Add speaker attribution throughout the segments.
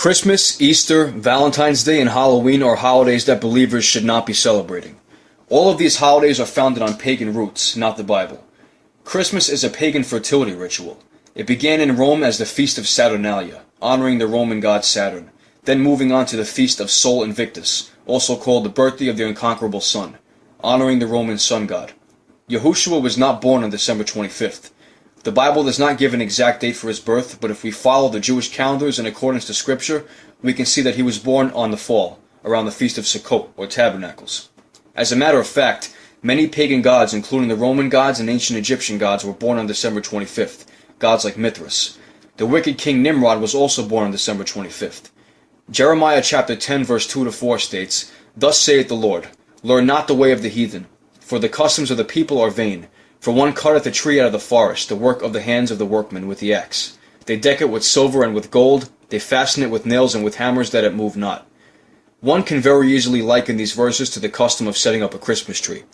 Speaker 1: Christmas, Easter, Valentine's Day, and Halloween are holidays that believers should not be celebrating. All of these holidays are founded on pagan roots, not the Bible. Christmas is a pagan fertility ritual. It began in Rome as the Feast of Saturnalia, honoring the Roman god Saturn, then moving on to the Feast of Sol Invictus, also called the birthday of the unconquerable sun, honoring the Roman sun god. Yahushua was not born on December 25th. The Bible does not give an exact date for his birth, but if we follow the Jewish calendars in accordance to Scripture, we can see that he was born on the fall, around the Feast of Sukkot, or Tabernacles. As a matter of fact, many pagan gods, including the Roman gods and ancient Egyptian gods, were born on December 25th, gods like Mithras. The wicked king Nimrod was also born on December 25th. Jeremiah chapter 10 verse 2-4 states, "Thus saith the Lord, learn not the way of the heathen, for the customs of the people are vain. For one cutteth a tree out of the forest, the work of the hands of the workmen with the axe. They deck it with silver and with gold, they fasten it with nails and with hammers that it move not." One can very easily liken these verses to the custom of setting up a Christmas tree.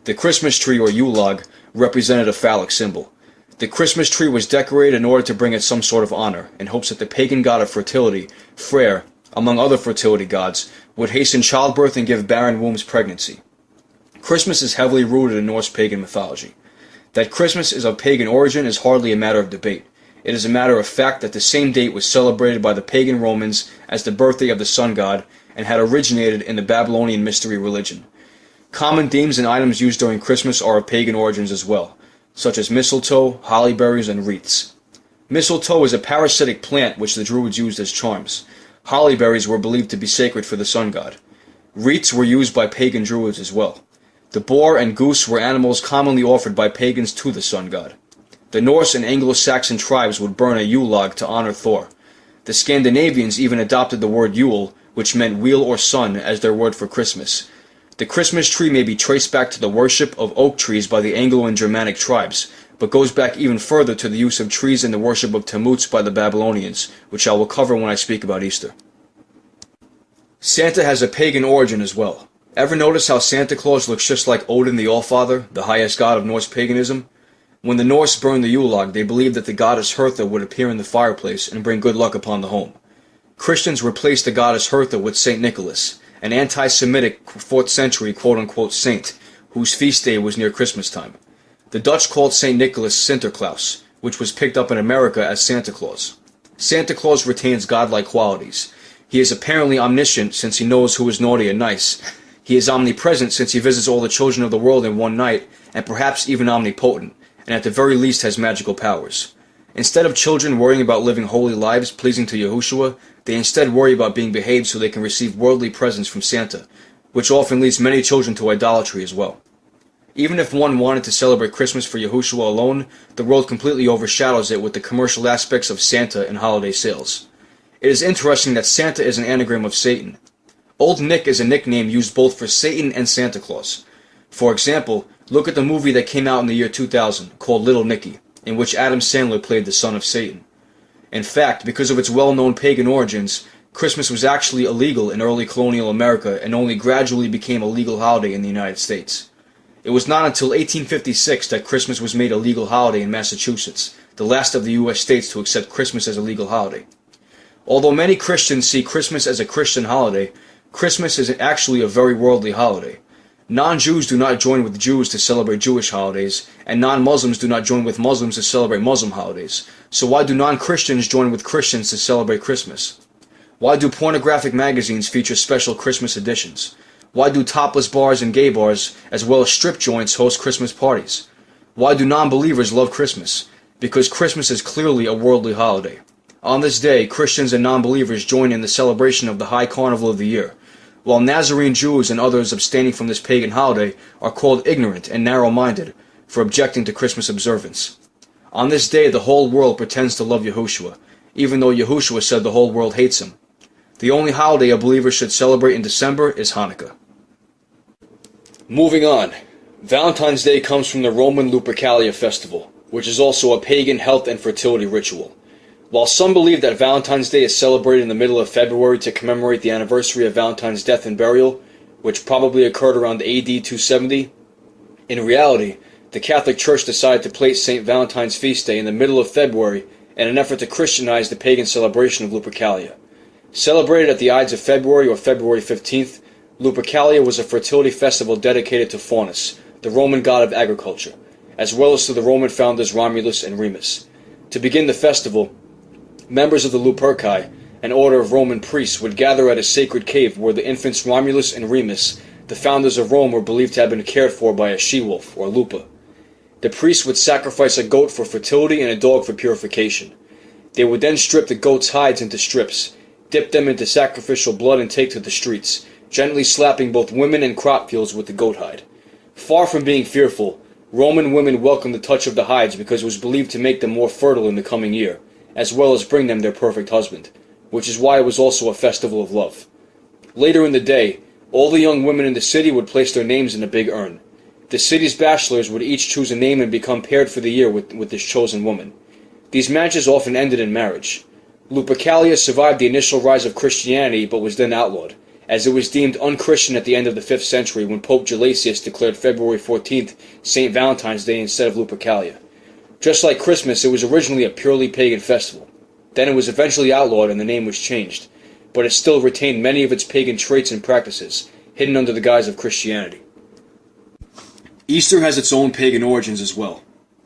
Speaker 1: The Christmas tree, or Yule log, represented a phallic symbol. The Christmas tree was decorated in order to bring it some sort of honor, in hopes that the pagan god of fertility, Freyr, among other fertility gods, would hasten childbirth and give barren wombs pregnancy. Christmas is heavily rooted in Norse pagan mythology. That Christmas is of pagan origin is hardly a matter of debate. It is a matter of fact that the same date was celebrated by the pagan Romans as the birthday of the sun god and had originated in the Babylonian mystery religion. Common themes and items used during Christmas are of pagan origins as well, such as mistletoe, holly berries, and wreaths. Mistletoe is a parasitic plant which the Druids used as charms. Holly berries were believed to be sacred for the sun god. Wreaths were used by pagan Druids as well. The boar and goose were animals commonly offered by pagans to the sun god. The Norse and Anglo-Saxon tribes would burn a Yule log to honor Thor. The Scandinavians even adopted the word Yule, which meant wheel or sun, as their word for Christmas. The Christmas tree may be traced back to the worship of oak trees by the Anglo and Germanic tribes, but goes back even further to the use of trees in the worship of Tammuz by the Babylonians, which I will cover when I speak about Easter. Santa has a pagan origin as well. Ever notice how Santa Claus looks just like Odin the Allfather, the highest god of Norse paganism? When the Norse burned the Yule log, they believed that the goddess Hertha would appear in the fireplace and bring good luck upon the home. Christians replaced the goddess Hertha with Saint Nicholas, an anti-Semitic 4th century quote-unquote saint, whose feast day was near Christmas time. The Dutch called Saint Nicholas Sinterklaas, which was picked up in America as Santa Claus. Santa Claus retains godlike qualities. He is apparently omniscient since he knows who is naughty and nice. He is omnipresent since he visits all the children of the world in one night, and perhaps even omnipotent, and at the very least has magical powers. Instead of children worrying about living holy lives pleasing to Yahushua, they instead worry about being behaved so they can receive worldly presents from Santa, which often leads many children to idolatry as well. Even if one wanted to celebrate Christmas for Yahushua alone, the world completely overshadows it with the commercial aspects of Santa and holiday sales. It is interesting that Santa is an anagram of Satan. Old Nick is a nickname used both for Satan and Santa Claus. For example, look at the movie that came out in the year 2000, called Little Nicky, in which Adam Sandler played the son of Satan. In fact, because of its well-known pagan origins, Christmas was actually illegal in early colonial America and only gradually became a legal holiday in the United States. It was not until 1856 that Christmas was made a legal holiday in Massachusetts, the last of the U.S. states to accept Christmas as a legal holiday. Although many Christians see Christmas as a Christian holiday, Christmas is actually a very worldly holiday. Non-Jews do not join with Jews to celebrate Jewish holidays, and non-Muslims do not join with Muslims to celebrate Muslim holidays. So why do non-Christians join with Christians to celebrate Christmas? Why do pornographic magazines feature special Christmas editions? Why do topless bars and gay bars, as well as strip joints, host Christmas parties? Why do non-believers love Christmas? Because Christmas is clearly a worldly holiday. On this day, Christians and non-believers join in the celebration of the high carnival of the year, while Nazarene Jews and others abstaining from this pagan holiday are called ignorant and narrow-minded for objecting to Christmas observance. On this day, the whole world pretends to love Yahushua, even though Yahushua said the whole world hates him. The only holiday a believer should celebrate in December is Hanukkah. Moving on, Valentine's Day comes from the Roman Lupercalia festival, which is also a pagan health and fertility ritual. While some believe that Valentine's Day is celebrated in the middle of February to commemorate the anniversary of Valentine's death and burial, which probably occurred around AD 270, in reality, the Catholic Church decided to place St. Valentine's feast day in the middle of February in an effort to Christianize the pagan celebration of Lupercalia. Celebrated at the Ides of February or February 15th, Lupercalia was a fertility festival dedicated to Faunus, the Roman god of agriculture, as well as to the Roman founders Romulus and Remus. To begin the festival, members of the Luperci, an order of Roman priests, would gather at a sacred cave where the infants Romulus and Remus, the founders of Rome, were believed to have been cared for by a she-wolf, or lupa. The priests would sacrifice a goat for fertility and a dog for purification. They would then strip the goat's hides into strips, dip them into sacrificial blood, and take to the streets, gently slapping both women and crop fields with the goat hide. Far from being fearful, Roman women welcomed the touch of the hides because it was believed to make them more fertile in the coming year, as well as bring them their perfect husband, which is why it was also a festival of love. Later in the day, all the young women in the city would place their names in a big urn. The city's bachelors would each choose a name and become paired for the year with this chosen woman. These matches often ended in marriage. Lupercalia survived the initial rise of Christianity but was then outlawed, as it was deemed unchristian at the end of the 5th century when Pope Gelasius declared February 14th St. Valentine's Day instead of Lupercalia. Just like Christmas, it was originally a purely pagan festival. Then it was eventually outlawed and the name was changed, but it still retained many of its pagan traits and practices, hidden under the guise of Christianity. Easter has its own pagan origins as well.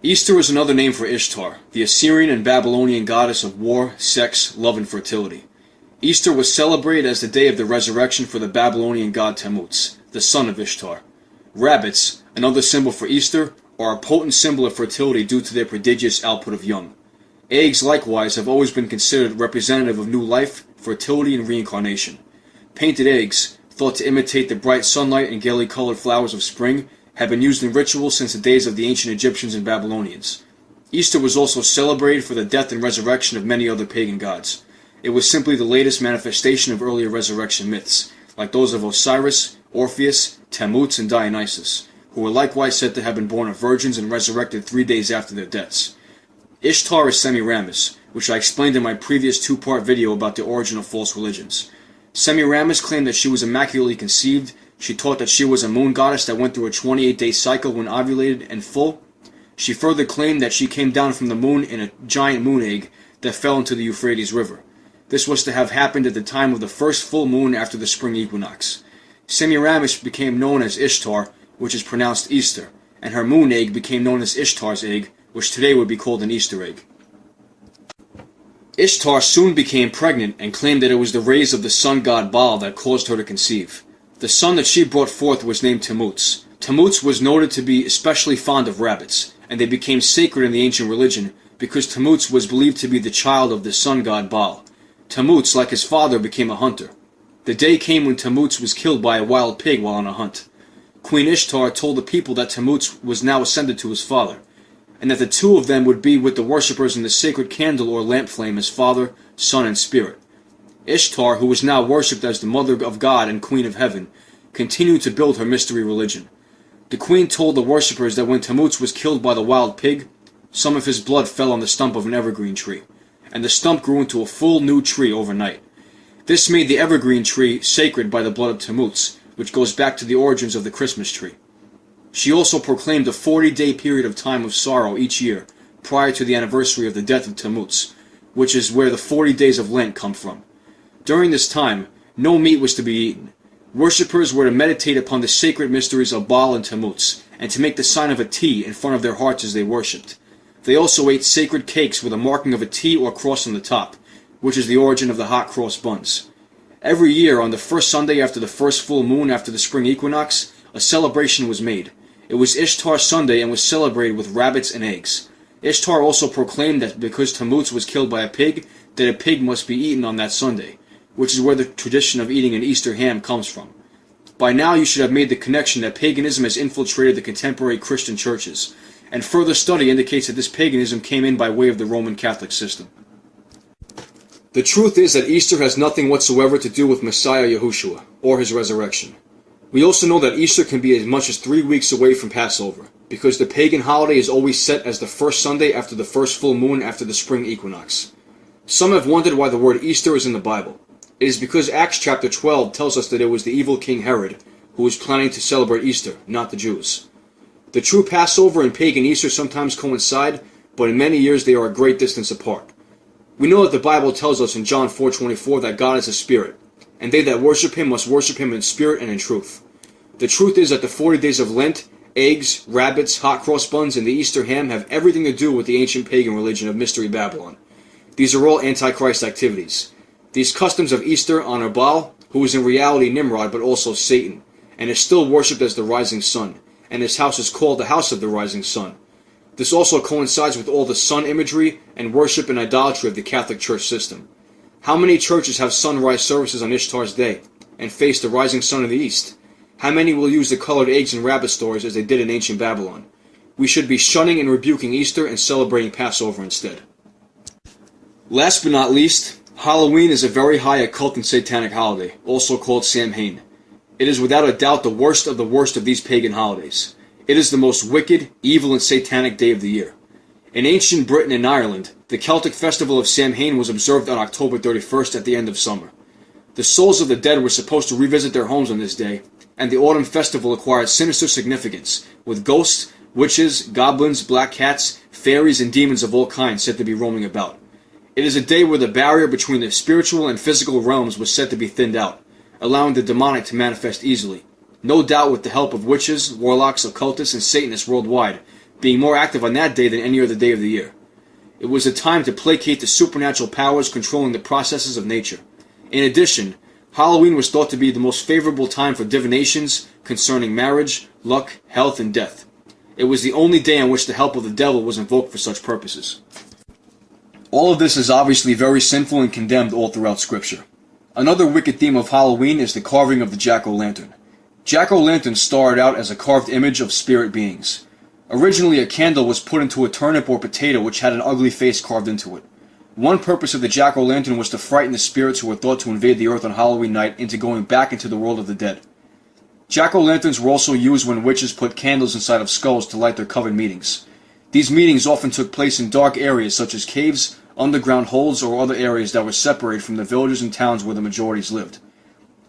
Speaker 1: Easter is another name for Ishtar, the Assyrian and Babylonian goddess of war, sex, love, and fertility. Easter was celebrated as the day of the resurrection for the Babylonian god Tammuz, the son of Ishtar. Rabbits, another symbol for Easter, are a potent symbol of fertility due to their prodigious output of young. Eggs, likewise, have always been considered representative of new life, fertility, and reincarnation. Painted eggs, thought to imitate the bright sunlight and gaily colored flowers of spring, have been used in rituals since the days of the ancient Egyptians and Babylonians. Easter was also celebrated for the death and resurrection of many other pagan gods. It was simply the latest manifestation of earlier resurrection myths, like those of Osiris, Orpheus, Tammuz, and Dionysus, who were likewise said to have been born of virgins and resurrected 3 days after their deaths. Ishtar is Semiramis, which I explained in my previous 2-part video about the origin of false religions. Semiramis claimed that she was immaculately conceived. She taught that she was a moon goddess that went through a 28-day cycle when ovulated and full. She further claimed that she came down from the moon in a giant moon egg that fell into the Euphrates River. This was to have happened at the time of the first full moon after the spring equinox. Semiramis became known as Ishtar, which is pronounced Easter, and her moon egg became known as Ishtar's egg, which today would be called an Easter egg. Ishtar soon became pregnant and claimed that it was the rays of the sun god Baal that caused her to conceive. The son that she brought forth was named Tammuz. Tammuz was noted to be especially fond of rabbits, and they became sacred in the ancient religion because Tammuz was believed to be the child of the sun god Baal. Tammuz, like his father, became a hunter. The day came when Tammuz was killed by a wild pig while on a hunt. Queen Ishtar told the people that Tammuz was now ascended to his father, and that the two of them would be with the worshippers in the sacred candle or lamp flame as Father, Son, and Spirit. Ishtar, who was now worshipped as the Mother of God and Queen of Heaven, continued to build her mystery religion. The queen told the worshippers that when Tammuz was killed by the wild pig, some of his blood fell on the stump of an evergreen tree, and the stump grew into a full new tree overnight. This made the evergreen tree sacred by the blood of Tammuz, which goes back to the origins of the Christmas tree. She also proclaimed a 40-day period of time of sorrow each year prior to the anniversary of the death of Tammuz, which is where the 40 days of Lent come from. During this time, no meat was to be eaten. Worshippers were to meditate upon the sacred mysteries of Baal and Tammuz, and to make the sign of a T in front of their hearts as they worshipped. They also ate sacred cakes with a marking of a T or cross on the top, which is the origin of the hot cross buns. Every year, on the first Sunday after the first full moon after the spring equinox, a celebration was made. It was Ishtar Sunday and was celebrated with rabbits and eggs. Ishtar also proclaimed that because Tammuz was killed by a pig, that a pig must be eaten on that Sunday, which is where the tradition of eating an Easter ham comes from. By now you should have made the connection that paganism has infiltrated the contemporary Christian churches, and further study indicates that this paganism came in by way of the Roman Catholic system. The truth is that Easter has nothing whatsoever to do with Messiah Yahushua, or his resurrection. We also know that Easter can be as much as 3 weeks away from Passover, because the pagan holiday is always set as the first Sunday after the first full moon after the spring equinox. Some have wondered why the word Easter is in the Bible. It is because Acts chapter 12 tells us that it was the evil King Herod who was planning to celebrate Easter, not the Jews. The true Passover and pagan Easter sometimes coincide, but in many years they are a great distance apart. We know that the Bible tells us in John 4:24 that God is a spirit, and they that worship him must worship him in spirit and in truth. The truth is that the 40 days of Lent, eggs, rabbits, hot cross buns, and the Easter ham have everything to do with the ancient pagan religion of Mystery Babylon. These are all Antichrist activities. These customs of Easter honor Baal, who is in reality Nimrod but also Satan, and is still worshipped as the rising sun, and his house is called the house of the rising sun. This also coincides with all the sun imagery and worship and idolatry of the Catholic Church system. How many churches have sunrise services on Ishtar's day and face the rising sun of the east? How many will use the colored eggs and rabbit stories as they did in ancient Babylon? We should be shunning and rebuking Easter and celebrating Passover instead. Last but not least, Halloween is a very high occult and satanic holiday, also called Samhain. It is without a doubt the worst of these pagan holidays. It is the most wicked, evil, and satanic day of the year. In ancient Britain and Ireland, the Celtic festival of Samhain was observed on October 31st at the end of summer. The souls of the dead were supposed to revisit their homes on this day, and the autumn festival acquired sinister significance, with ghosts, witches, goblins, black cats, fairies, and demons of all kinds said to be roaming about. It is a day where the barrier between the spiritual and physical realms was said to be thinned out, allowing the demonic to manifest easily, no doubt with the help of witches, warlocks, occultists, and Satanists worldwide, being more active on that day than any other day of the year. It was a time to placate the supernatural powers controlling the processes of nature. In addition, Halloween was thought to be the most favorable time for divinations concerning marriage, luck, health, and death. It was the only day on which the help of the devil was invoked for such purposes. All of this is obviously very sinful and condemned all throughout Scripture. Another wicked theme of Halloween is the carving of the jack-o'-lantern. Jack-o'-lanterns started out as a carved image of spirit beings. Originally, a candle was put into a turnip or potato which had an ugly face carved into it. One purpose of the jack-o'-lantern was to frighten the spirits who were thought to invade the earth on Halloween night into going back into the world of the dead. Jack-o'-lanterns were also used when witches put candles inside of skulls to light their coven meetings. These meetings often took place in dark areas such as caves, underground holes, or other areas that were separated from the villages and towns where the majorities lived.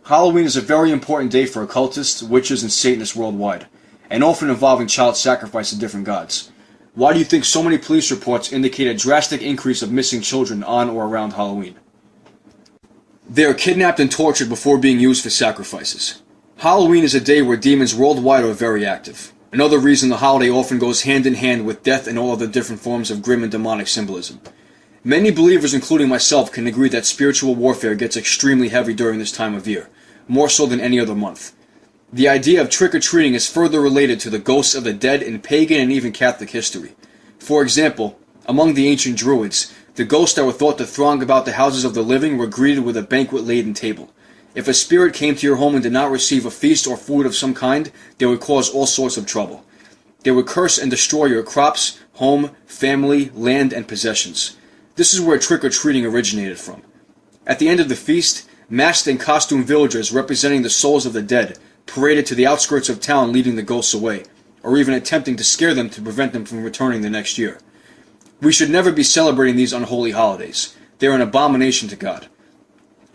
Speaker 1: Halloween is a very important day for occultists, witches, and Satanists worldwide, and often involving child sacrifice to different gods. Why do you think so many police reports indicate a drastic increase of missing children on or around Halloween? They are kidnapped and tortured before being used for sacrifices. Halloween is a day where demons worldwide are very active. Another reason the holiday often goes hand in hand with death and all other different forms of grim and demonic symbolism. Many believers, including myself, can agree that spiritual warfare gets extremely heavy during this time of year, more so than any other month. The idea of trick-or-treating is further related to the ghosts of the dead in pagan and even Catholic history. For example, among the ancient Druids, the ghosts that were thought to throng about the houses of the living were greeted with a banquet-laden table. If a spirit came to your home and did not receive a feast or food of some kind, they would cause all sorts of trouble. They would curse and destroy your crops, home, family, land, and possessions. This is where trick-or-treating originated from. At the end of the feast, masked and costumed villagers representing the souls of the dead paraded to the outskirts of town leading the ghosts away, or even attempting to scare them to prevent them from returning the next year. We should never be celebrating these unholy holidays. They are an abomination to God.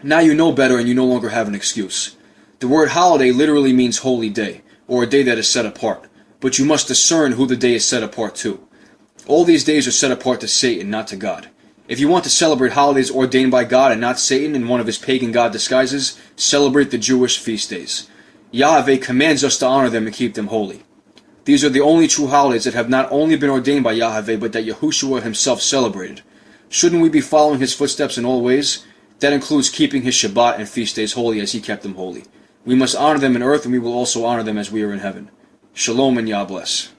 Speaker 1: Now you know better and you no longer have an excuse. The word holiday literally means holy day, or a day that is set apart, but you must discern who the day is set apart to. All these days are set apart to Satan, not to God. If you want to celebrate holidays ordained by God and not Satan in one of his pagan god disguises, celebrate the Jewish feast days. Yahweh commands us to honor them and keep them holy. These are the only true holidays that have not only been ordained by Yahweh, but that Yahushua himself celebrated. Shouldn't we be following his footsteps in all ways? That includes keeping his Shabbat and feast days holy as he kept them holy. We must honor them in earth, and we will also honor them as we are in heaven. Shalom and Yah bless.